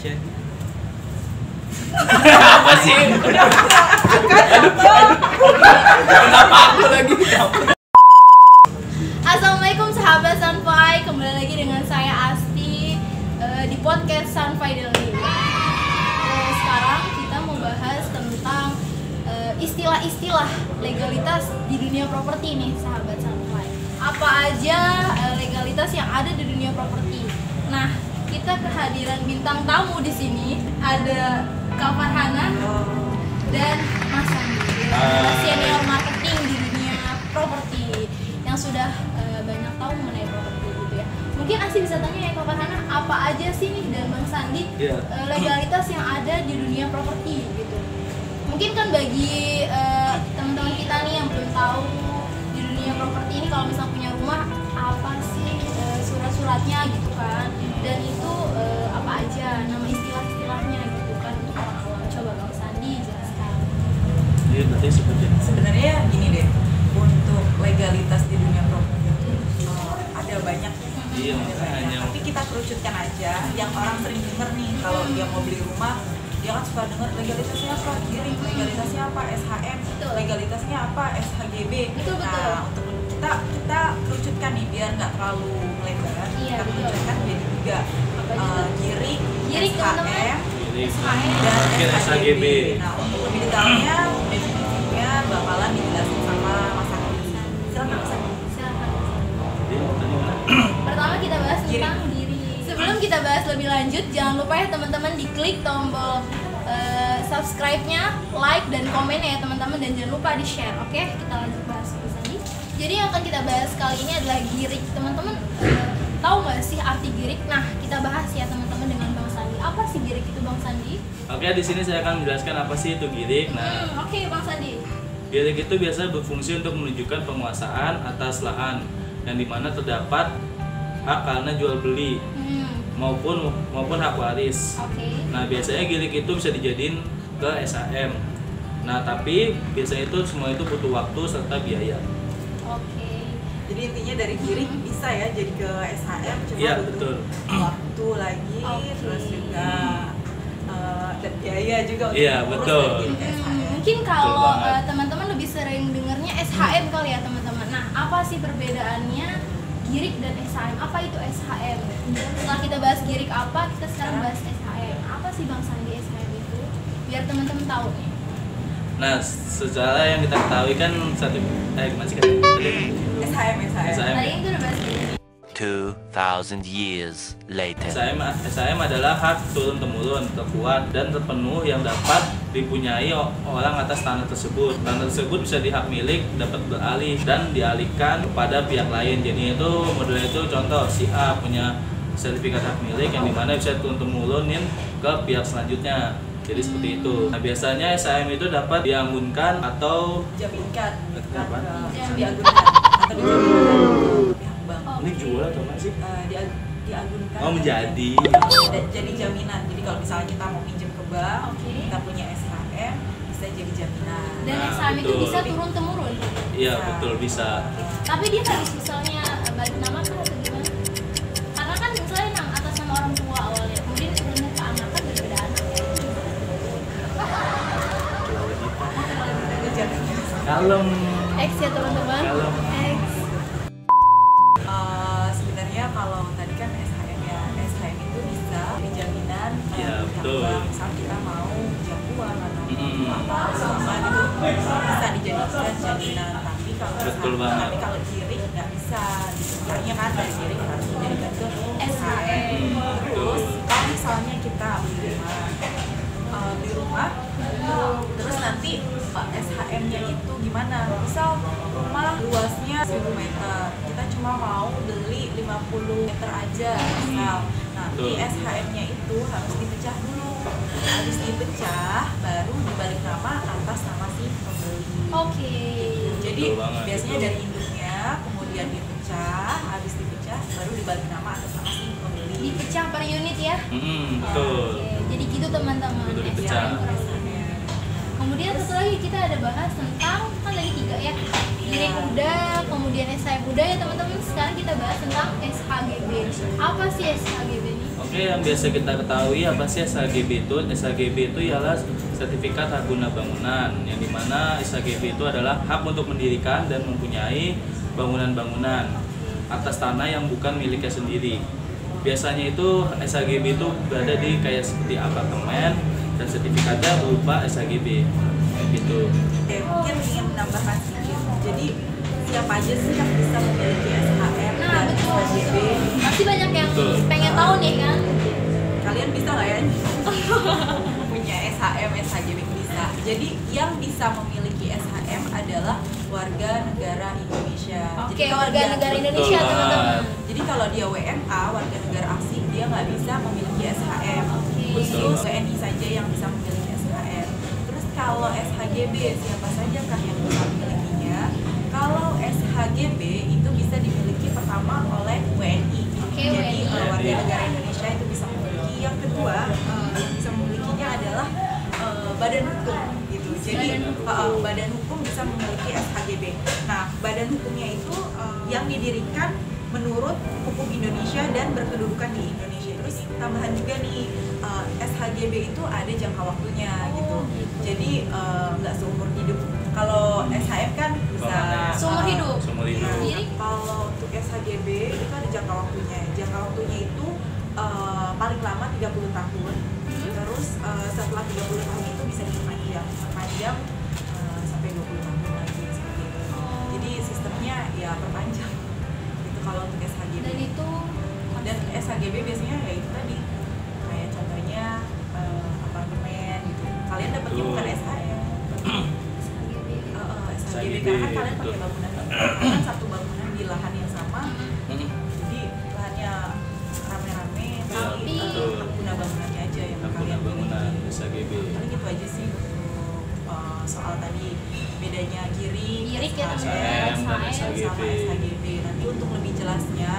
sih? Apa sih? Kenapa aku lagi? Assalamualaikum sahabat Sunfy, kembali lagi dengan saya Asti di podcast Sunfy Daily. Sekarang kita mau bahas tentang istilah-istilah legalitas di dunia properti nih sahabat Sunfy. Apa aja legalitas yang ada di dunia properti? Nah, kita kehadiran bintang tamu di sini ada Kak Farhana dan Mas Andi, senior marketing di dunia properti yang sudah banyak tahu mengenai properti gitu ya. Mungkin Asti bisa tanya ya Kak Farhana, apa aja sih nih dan Bang Sandi legalitas yang ada di dunia properti gitu. Mungkin kan bagi teman-teman kita nih yang belum tahu di dunia properti ini, kalau misalnya punya rumah apa sih surat-suratnya gitu kan, dan itu apa aja nama istilah-istilahnya gitu kan untuk orang-orang. Coba Bang Sandi jelaskan. Iya, berarti sebenarnya gini deh, untuk legalitas di dunia properti ada banyak. Iya, makanya. Tapi kita kerucutkan aja yang orang sering denger nih, kalau dia mau beli rumah dia kan suka denger legalitasnya apa, giring, legalitasnya apa, SHM, legalitasnya apa, SHGB. Betul. Nah, untuk kita kerucutkan nih biar nggak terlalu melebar. Iya, kita kerucutkan jadi tiga, giring, SHM, dan SHGB. Nah, untuk lebih detailnya definisinya bakalan dijelasin sama Mas Andi. Silakan Mas Andi. Pertama kita bahas tentang diri. Sebelum kita bahas lebih lanjut, jangan lupa ya teman-teman diklik tombol subscribe-nya, like dan komen ya teman-teman, dan jangan lupa di-share. Oke, kita lanjut bahas lagi. Jadi yang akan kita bahas kali ini adalah girik. Teman-teman tahu nggak sih arti girik? Nah, kita bahas ya teman-teman dengan Bang Sandi. Apa sih girik itu Bang Sandi? Oke, di sini saya akan menjelaskan apa sih itu girik. Nah, Oke, Bang Sandi. girik itu biasanya berfungsi untuk menunjukkan penguasaan atas lahan yang dimana terdapat hak karena jual beli maupun hak waris. Nah, biasanya girik itu bisa dijadiin ke SHM. Nah, tapi biasanya itu semua itu butuh waktu serta biaya. Jadi intinya dari giring bisa ya jadi ke SHM, cuma Iya, butuh betul. waktu lagi, terus juga dan biaya juga untuk Iya, mengurus betul. dari giring ke SHM. Mungkin kalau banget. teman-teman lebih sering dengarnya SHM kali ya teman-teman. Nah, apa sih perbedaannya girik dan SHM? Apa itu SHM? Setelah kita bahas girik apa, kita sekarang bahas SHM. Apa sih Bang Sandi SHM itu? Biar teman-teman tahu nih. Nah, secara yang kita ketahui kan gimana sih tadi? SHM. Tadi itu udah bahas girik. 2,000 years later. SHM adalah hak turun-temurun, terkuat dan terpenuh yang dapat dipunyai orang atas tanah tersebut. Tanah tersebut bisa dihak milik, dapat beralih dan dialihkan kepada pihak lain. Jadi itu modelnya itu contoh si A punya sertifikat hak milik yang dimana bisa turun-temurunin ke pihak selanjutnya. Jadi seperti itu. Nah, biasanya SHM itu dapat diagunkan atau Diagunkan Apa? diagunkan atau diagunkan pihak bank. ini jual atau apa sih? Diagunkan. Oh, menjadi. Jadi jaminan. Jadi kalau misalnya kita mau pinjam ke bank, kita punya SHM, bisa jadi jaminan. Dan Nah, SHM itu betul. bisa turun-temurun. Iya, betul bisa. Tapi dia harus misalnya balik nama kan atau gimana? Karena kan misalnya atas nama orang tua awalnya, kemudian turunnya ke anak kan berbeda anak ya. Kalem. X ya teman-teman. Kalem. X. Sebenarnya kalau tadi kan SHM itu bisa di jaminan Iya, pihak betul. bank. Misal kita mau pinjam uang atau Mm-mm. apa gitu bisa dijadikan jaminan. Tapi kalau Betul SHM, banget. tapi kalau giring nggak bisa. Makanya kan dari giring harus dijadikan ke SHM. Terus kalau misalnya kita beli rumah, terus nanti SHM-nya itu gimana? Misal rumah luasnya 1000 meter, kita cuma mau beli 50 meter aja misal. Nanti SHM-nya itu harus dipecah dulu. Habis dipecah, baru dibalik nama atas nama si pembeli. Oke. Jadi Betul banget, biasanya betul. dari induknya, kemudian dipecah, habis dipecah, baru dibalik nama atas nama si pembeli. Dipecah per unit ya. Betul. Oke. Jadi gitu teman-teman. Betul, dipecah. SHM kurang lebih. Kemudian satu lagi kita ada bahas tentang, kan lagi 3 ya, giring udah, kemudian SHM udah ya teman-teman. Sekarang kita bahas tentang SHGB. Apa sih SHGB ini? Oke, Oke, yang biasa kita ketahui apa sih SHGB itu? SHGB itu ialah sertifikat hak guna bangunan, yang dimana SHGB itu adalah hak untuk mendirikan dan mempunyai bangunan-bangunan atas tanah yang bukan miliknya sendiri. Biasanya itu SHGB itu berada di kayak seperti apartemen dan sertifikatnya berupa SHGB gitu. Oke, mungkin ingin menambahkan sedikit. Jadi siapa aja sih yang bisa memiliki SHM dan SHGB? Pasti banyak yang Betul. pengen tahu nih kan. Kalian bisa nggak ya punya SHM, SHGB? Bisa. Jadi yang bisa memiliki SHM adalah warga negara Indonesia. Oke, Jadi kalau warga dia- negara Indonesia Betul. teman-teman. Jadi kalau dia WNA, warga negara asing, dia nggak bisa memiliki SHM. Betul. Khusus WNI saja yang bisa memiliki SHM. Terus kalau SHGB, siapa saja kah yang bisa memilikinya? Kalau SHGB itu bisa dimiliki pertama oleh WNI. Oke, Jadi WNI. warga negara Indonesia itu bisa memiliki. Yang kedua, yang bisa memilikinya adalah badan hukum gitu. Jadi badan hukum bisa memiliki SHGB. Nah, badan hukumnya itu yang didirikan menurut hukum Indonesia dan berkedudukan di Indonesia. Terus tambahan juga nih, SHGB itu ada jangka waktunya gitu. Jadi nggak seumur hidup. Kalau SHM kan bisa Seumur hidup. Seumur hidup. Nah, Jadi? kalau untuk SHGB itu ada jangka waktunya. Jangka waktunya itu paling lama 30 tahun. Terus setelah 30 tahun itu bisa diperpanjang sampai 20 tahun lagi seperti itu. Jadi sistemnya ya perpanjang. Itu kalau untuk SHGB. Dan itu Dan SHGB biasanya ya itu tadi kayak contohnya apartemen gitu. Kalian dapatnya Betul. bukan SHM. SHGB. SHGB karena kan kalian pakai bangunan kan satu bangunan di lahan yang sama. Hmm. Jadi lahannya rame-rame Ya, tapi betul. hak guna bangunannya aja yang Hak guna kalian bangunan miliki. SHGB. Paling gitu aja sih untuk soal tadi bedanya giring, Giring ya, SHM, teman-teman. sama SHGB. SHGB. Nanti untuk lebih jelasnya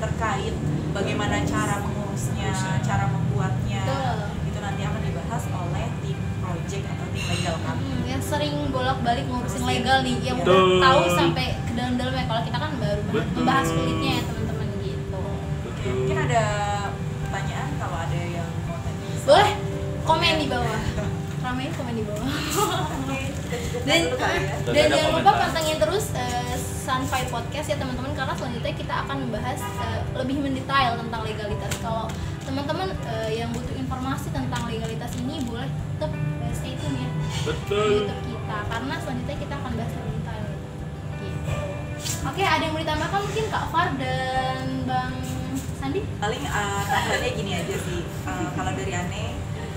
terkait bagaimana cara mengurusnya, cara membuatnya, Betul. itu nanti akan dibahas oleh tim project atau tim legal kami. yang sering bolak-balik ngurusin legal nih, yang udah Betul. tahu sampai ke dalam-dalamnya. Kalau kita kan baru Betul. membahas kulitnya ya teman-teman gitu. Oke, mungkin ada pertanyaan kalau ada yang mau tanya. Boleh komen di bawah. Ramein komen di bawah. Oke, kita cukupkan Dan dulu kali ya. Dan dan ada jangan lupa komentar. pantengin terus Sunfy Podcast ya teman-teman, karena selanjutnya kita akan membahas lebih mendetail tentang legalitas. Kalau teman-teman yang butuh informasi tentang legalitas ini boleh tetap stay tune ya di Betul. YouTube kita, karena selanjutnya kita akan bahas lebih detail gitu. Oke, ada yang mau ditambahkan mungkin Kak Far dan Bang Sandi? Paling tambahannya gini aja sih, kalau dari Ane,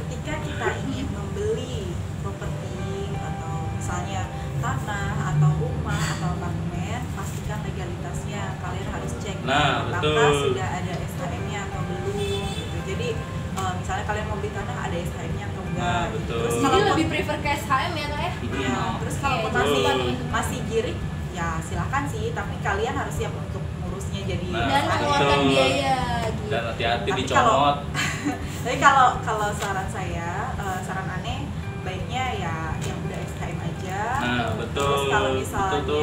ketika kita ingin membeli properti atau misalnya tanah atau rumah atau apartemen, pastikan legalitasnya. Kalian harus cek Nah, apakah betul. sudah ada SHM-nya atau belum gitu. Jadi misalnya kalian mau beli tanah ada SHM-nya atau enggak. Nah, betul. Terus Jadi kalau lebih prefer ke SHM ya Kak ya? Iya, terus kalau Oke, masih betul. masih giring, ya silakan sih. Tapi kalian harus siap untuk ngurusnya jadi Nah, Dan SHM. mengeluarkan betul. biaya gitu. Dan hati-hati Tapi dicomot. Tapi kalau saran saya, saran Aneh, baiknya ya yang udah SHM aja. Nah, betul. Terus kalau Betul misalnya tuh.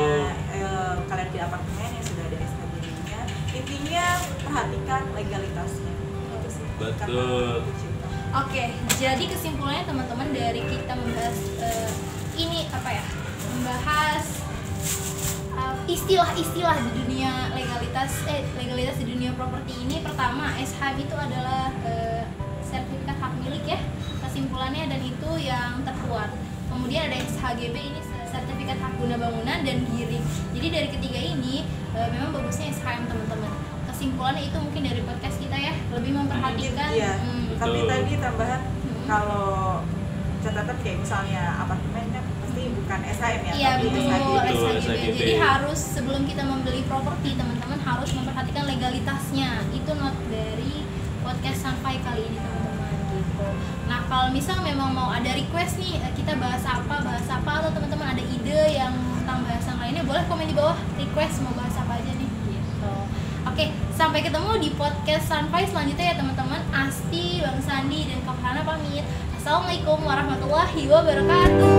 kalian di apartemen yang sudah ada SHM-nya, intinya perhatikan legalitasnya. Itu sih. Betul. Karena aku cinta. Oke, jadi kesimpulannya teman-teman dari kita membahas ini apa ya? Membahas istilah-istilah di dunia legalitas di dunia properti ini. Pertama, SHM itu adalah sertifikat hak milik ya, kesimpulannya, dan itu yang terkuat. Kemudian ada SHGB, ini sertifikat hak guna bangunan, dan giring. Jadi dari ketiga ini memang bagusnya SHM teman-teman. Kesimpulannya itu mungkin dari podcast kita ya, lebih memperhatikan. Iya. Tapi Betul. tadi tambahan kalau catatan kayak misalnya apartemen kan pasti bukan SHM ya, Iya tapi betul, SHGB. Betul, SHGB. SHGB. Jadi harus sebelum kita membeli properti teman-teman harus memperhatikan legalitasnya. Itu note dari podcast Sunfy kali ini teman-teman gitu. Nah kalau misal memang mau ada request nih kita bahas apa atau teman-teman ada ide yang tentang bahasan lainnya, boleh komen di bawah request mau bahas apa aja nih gitu. Oke, sampai ketemu di podcast Sunfy selanjutnya ya teman-teman. Asti, Bang Sandi, dan Kak Hana pamit. Assalamualaikum warahmatullahi wabarakatuh.